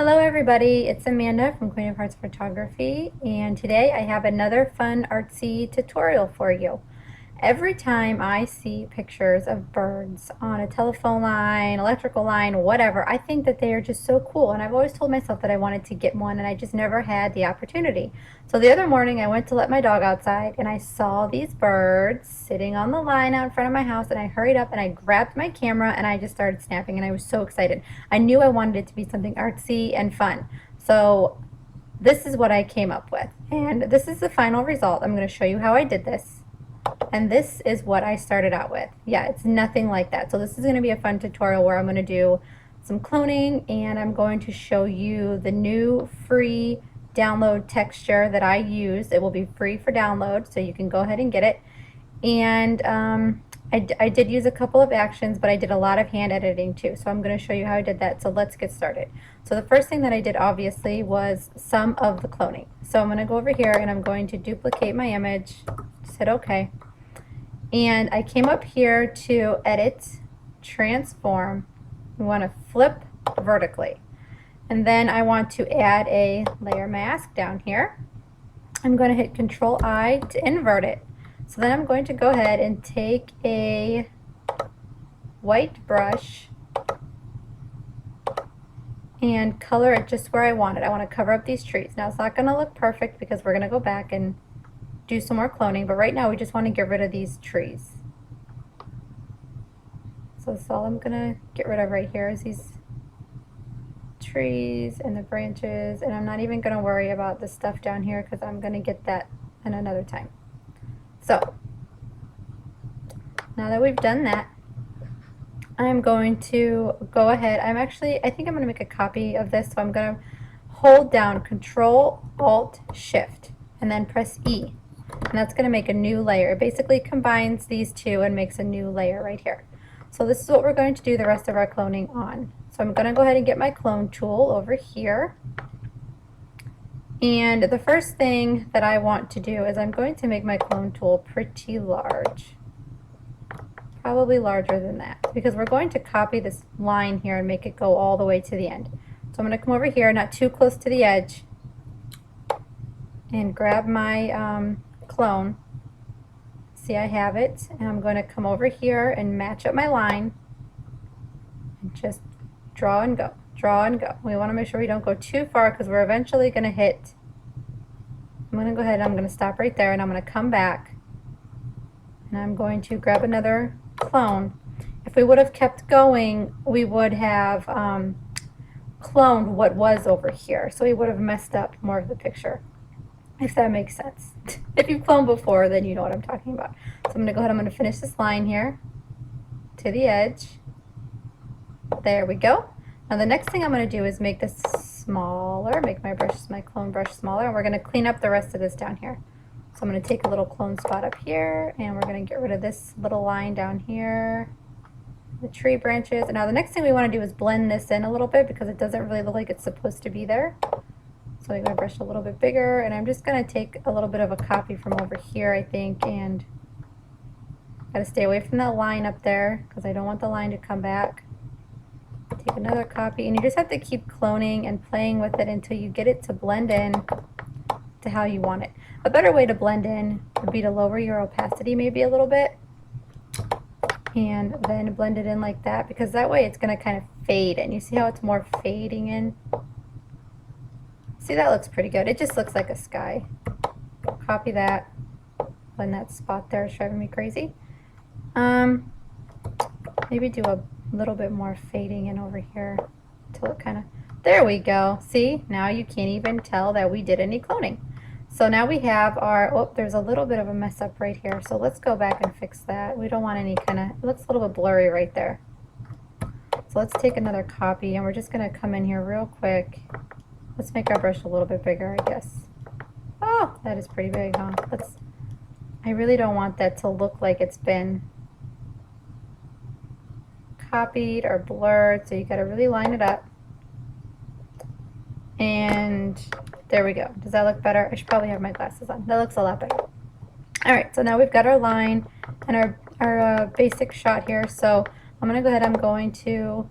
Hello everybody, it's Amanda from Queen of Hearts Photography, and today I have another fun artsy tutorial for you. Every time I see pictures of birds on a telephone line, electrical line, whatever, I think that they are just so cool, and I've always told myself that I wanted to get one and I just never had the opportunity. So the other morning I went to let my dog outside and I saw these birds sitting on the line out in front of my house, and I hurried up and I grabbed my camera and I just started snapping, and I was so excited. I knew I wanted it to be something artsy and fun. So this is what I came up with, and this is the final result. I'm going to show you how I did this. And this is what I started out with. Yeah, it's nothing like that. So this is going to be a fun tutorial where I'm going to do some cloning, and I'm going to show you the new free download texture that I used. It will be free for download, so you can go ahead and get it. And I did use a couple of actions, but I did a lot of hand editing too. So I'm going to show you how I did that. So let's get started. So the first thing that I did obviously was some of the cloning. So I'm going to go over here and I'm going to duplicate my image. Just hit OK. And I came up here to edit, transform. We want to flip vertically. And then I want to add a layer mask down here. I'm going to hit Control I to invert it. So then I'm going to go ahead and take a white brush and color it just where I want it. I want to cover up these trees. Now it's not going to look perfect because we're going to go back and do some more cloning, but right now we just want to get rid of these trees. So that's all I'm going to get rid of right here is these trees and the branches, and I'm not even going to worry about the stuff down here because I'm going to get that in another time. So now that we've done that, I'm going to go ahead. I think I'm going to make a copy of this, so I'm going to hold down Control Alt Shift and then press E, and that's going to make a new layer. It basically combines these two and makes a new layer right here. So this is what we're going to do the rest of our cloning on. So I'm going to go ahead and get my clone tool over here. And the first thing that I want to do is I'm going to make my clone tool pretty large. Probably larger than that, because we're going to copy this line here and make it go all the way to the end. So I'm going to come over here, not too close to the edge, and grab my clone. See, I have it, and I'm going to come over here and match up my line and just draw and go. Draw and go. We want to make sure we don't go too far because we're eventually going to hit. I'm going to go ahead and I'm going to stop right there, and I'm going to come back and I'm going to grab another clone. If we would have kept going, we would have cloned what was over here, so we would have messed up more of the picture, if that makes sense. If you've cloned before, then you know what I'm talking about. So I'm going to go ahead, I'm going to finish this line here to the edge. There we go. Now the next thing I'm going to do is make this smaller, make my clone brush smaller, and we're going to clean up the rest of this down here. So I'm going to take a little clone spot up here, and we're going to get rid of this little line down here, the tree branches. And now the next thing we want to do is blend this in a little bit because it doesn't really look like it's supposed to be there. So I'm going to brush a little bit bigger, and I'm just going to take a little bit of a copy from over here, I think, and got to stay away from that line up there because I don't want the line to come back. Take another copy, and you just have to keep cloning and playing with it until you get it to blend in to how you want it. A better way to blend in would be to lower your opacity maybe a little bit and then blend it in like that, because that way it's going to kind of fade in. You see how it's more fading in? See, that looks pretty good. It just looks like a sky. Copy that. Blend that spot there. It's driving me crazy. Maybe do a little bit more fading in over here till it kind of, there we go. See, now you can't even tell that we did any cloning. So now we have our, oh, there's a little bit of a mess up right here. So let's go back and fix that. We don't want any kind of, it looks a little bit blurry right there. So let's take another copy, and we're just going to come in here real quick. Let's make our brush a little bit bigger, I guess. Oh, that is pretty big, huh? I really don't want that to look like it's been copied or blurred, so you got to really line it up. And there we go. Does that look better? I should probably have my glasses on. That looks a lot better. All right, so now we've got our line and our basic shot here. So I'm going to go ahead, I'm going to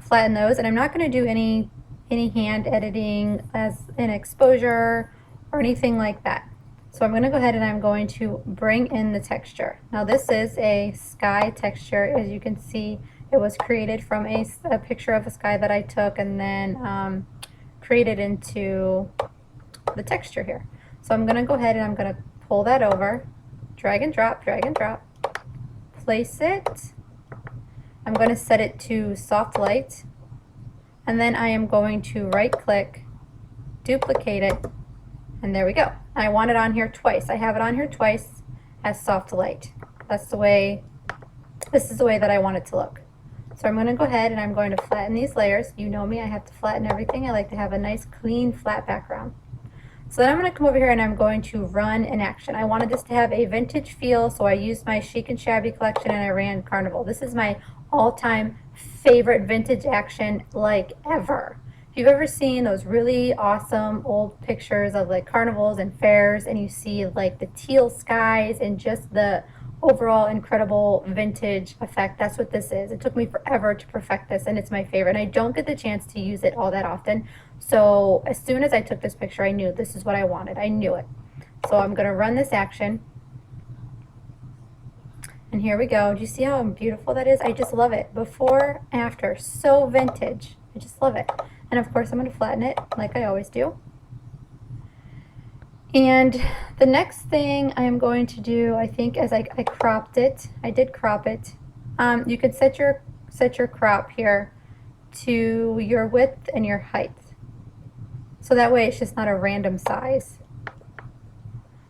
flatten those, and I'm not going to do any any hand editing as an exposure or anything like that. So I'm going to go ahead and I'm going to bring in the texture. Now this is a sky texture. As you can see, it was created from a picture of a sky that I took and then created into the texture here. So I'm going to go ahead and I'm going to pull that over, drag and drop, place it. I'm going to set it to soft light, and then I am going to right click, duplicate it, and there we go. I want it on here twice. I have it on here twice as soft light. That's the way, this is the way that I want it to look. So I'm going to go ahead and I'm going to flatten these layers. You know me, I have to flatten everything. I like to have a nice clean flat background. So then I'm going to come over here and I'm going to run an action. I wanted this to have a vintage feel, so I used my Chic and Shabby collection and I ran Carnival. This is my all-time favorite vintage action like ever. If you've ever seen those really awesome old pictures of like carnivals and fairs and you see like the teal skies and just the overall incredible vintage effect, that's what this is. It took me forever to perfect this and it's my favorite. And I don't get the chance to use it all that often. So as soon as I took this picture, I knew this is what I wanted. I knew it. So I'm going to run this action. And here we go. Do you see how beautiful that is? I just love it. Before, after, so vintage. I just love it. And of course I'm going to flatten it like I always do. And the next thing I am going to do, I think, is I cropped it. I did crop it. You could set your crop here to your width and your height. So that way it's just not a random size.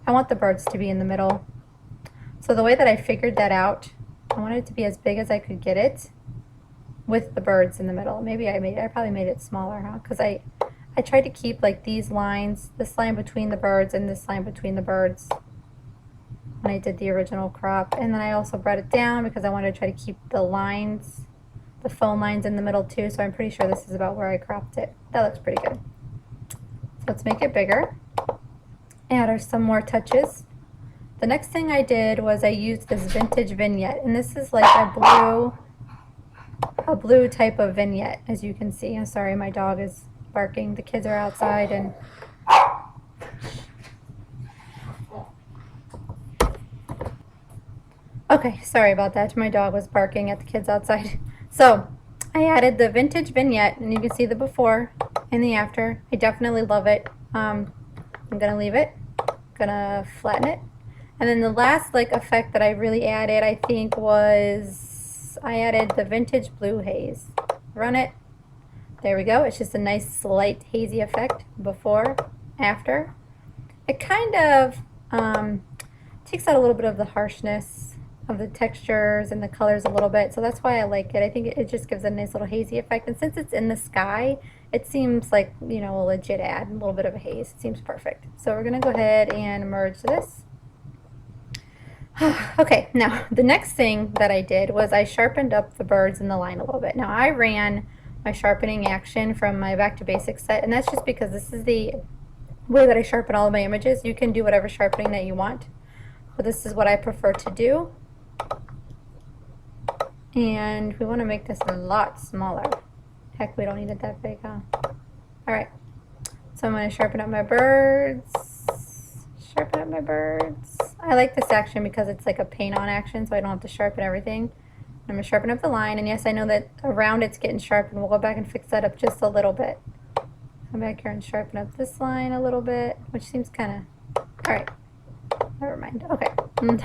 I want the birds to be in the middle. So the way that I figured that out, I wanted it to be as big as I could get it with the birds in the middle. Maybe I probably made it smaller, huh? Because I tried to keep like these lines, this line between the birds and this line between the birds when I did the original crop. And then I also brought it down because I wanted to try to keep the lines, the phone lines in the middle too. So I'm pretty sure this is about where I cropped it. That looks pretty good. So let's make it bigger. Add some more touches. The next thing I did was I used this vintage vignette, and this is like a blue type of vignette, as you can see. I'm sorry, my dog is barking. The kids are outside and okay, sorry about that. My dog was barking at the kids outside. So I added the vintage vignette, and you can see the before and the after. I definitely love it. I'm gonna leave it, gonna flatten it. And then the last like effect that I really added, I think, was I added the vintage blue haze. Run it. There we go. It's just a nice slight hazy effect before, after. It kind of takes out a little bit of the harshness of the textures and the colors a little bit. So that's why I like it. I think it just gives a nice little hazy effect. And since it's in the sky, it seems like, you know, a legit add, a little bit of a haze. It seems perfect. So we're going to go ahead and merge this. Okay, now the next thing that I did was I sharpened up the birds in the line a little bit. Now I ran my sharpening action from my Back to Basics set, and that's just because this is the way that I sharpen all of my images. You can do whatever sharpening that you want, but this is what I prefer to do. And we want to make this a lot smaller. Heck, we don't need it that big, huh? Alright, so I'm going to sharpen up my birds. Sharpen up my birds. I like this action because it's like a paint on action, so I don't have to sharpen everything. I'm going to sharpen up the line, and yes, I know that around it's getting sharpened. We'll go back and fix that up just a little bit. Come back here and sharpen up this line a little bit, which seems kind of... Alright, never mind. Okay, I'm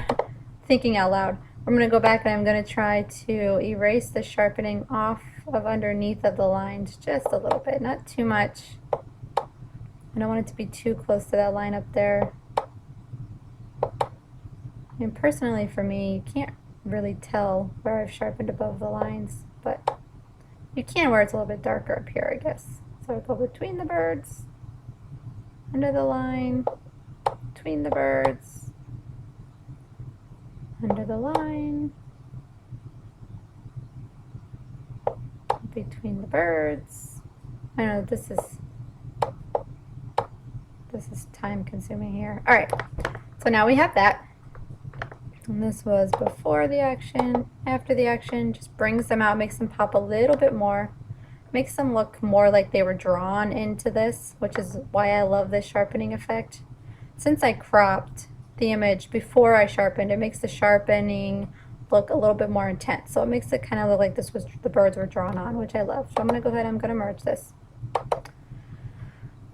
thinking out loud. I'm going to go back and I'm going to try to erase the sharpening off of underneath of the lines just a little bit, not too much. I don't want it to be too close to that line up there. And personally for me, you can't really tell where I've sharpened above the lines, but you can where it's a little bit darker up here, I guess. So I go between the birds, under the line, between the birds, under the line, between the birds. I know this is time consuming here. All right, so now we have that. And this was before the action, after the action, just brings them out, makes them pop a little bit more. Makes them look more like they were drawn into this, which is why I love this sharpening effect. Since I cropped the image before I sharpened, it makes the sharpening look a little bit more intense. So it makes it kind of look like this was the birds were drawn on, which I love. So I'm going to go ahead, I'm going to merge this.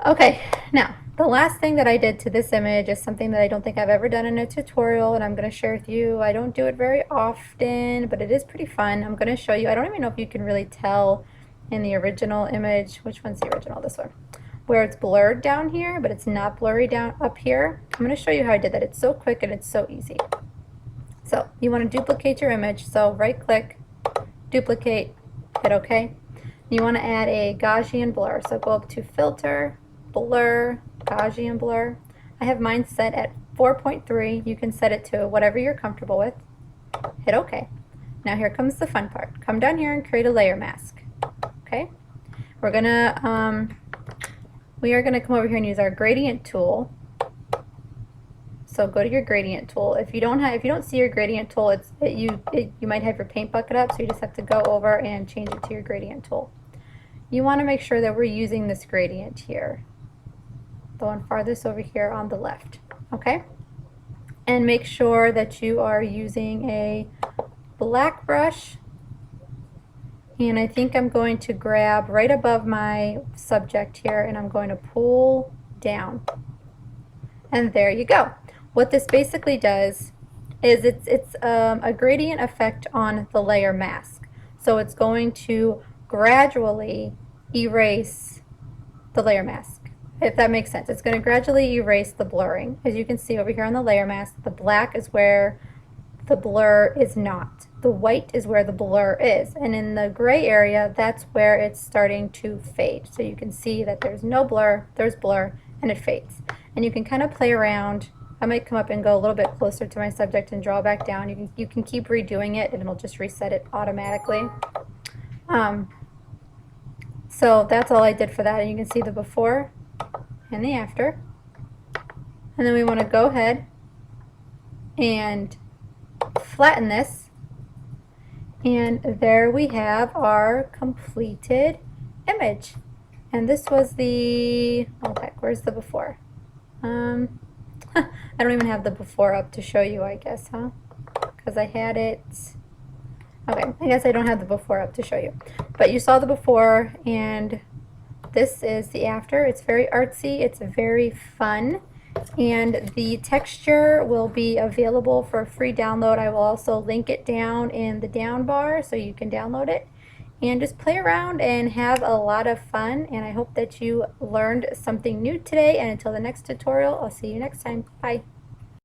Okay, now the last thing that I did to this image is something that I don't think I've ever done in a tutorial, and I'm going to share with you. I don't do it very often, but it is pretty fun. I'm going to show you. I don't even know if you can really tell in the original image. Which one's the original? This one. Where it's blurred down here, but it's not blurry down up here. I'm going to show you how I did that. It's so quick and it's so easy. So you want to duplicate your image. So right click, duplicate, hit OK. You want to add a Gaussian blur. So go up to Filter, Blur, Gaussian blur. I have mine set at 4.3. You can set it to whatever you're comfortable with. Hit OK. Now here comes the fun part. Come down here and create a layer mask. Okay. We are gonna come over here and use our gradient tool. So go to your gradient tool. If you don't see your gradient tool, you might have your paint bucket up, so you just have to go over and change it to your gradient tool. You want to make sure that we're using this gradient here, the one farthest over here on the left. Okay? And make sure that you are using a black brush. And I think I'm going to grab right above my subject here, and I'm going to pull down. And there you go. What this basically does is it's a gradient effect on the layer mask. So it's going to gradually erase the layer mask, if that makes sense. It's going to gradually erase the blurring. As you can see over here on the layer mask, the black is where the blur is not. The white is where the blur is. And in the gray area, that's where it's starting to fade. So you can see that there's no blur, there's blur, and it fades. And you can kind of play around. I might come up and go a little bit closer to my subject and draw back down. You can keep redoing it and it'll just reset it automatically. So that's all I did for that. And you can see the before and the after. And then we want to go ahead and flatten this, and there we have our completed image. And this was the, oh heck, where's the before? I don't even have the before up to show you, I guess, huh? Because I had it, okay, I guess I don't have the before up to show you. But you saw the before, and this is the after. It's very artsy, it's very fun. And the texture will be available for a free download. I will also link it down in the down bar so you can download it. And just play around and have a lot of fun. And I hope that you learned something new today. And until the next tutorial, I'll see you next time. Bye.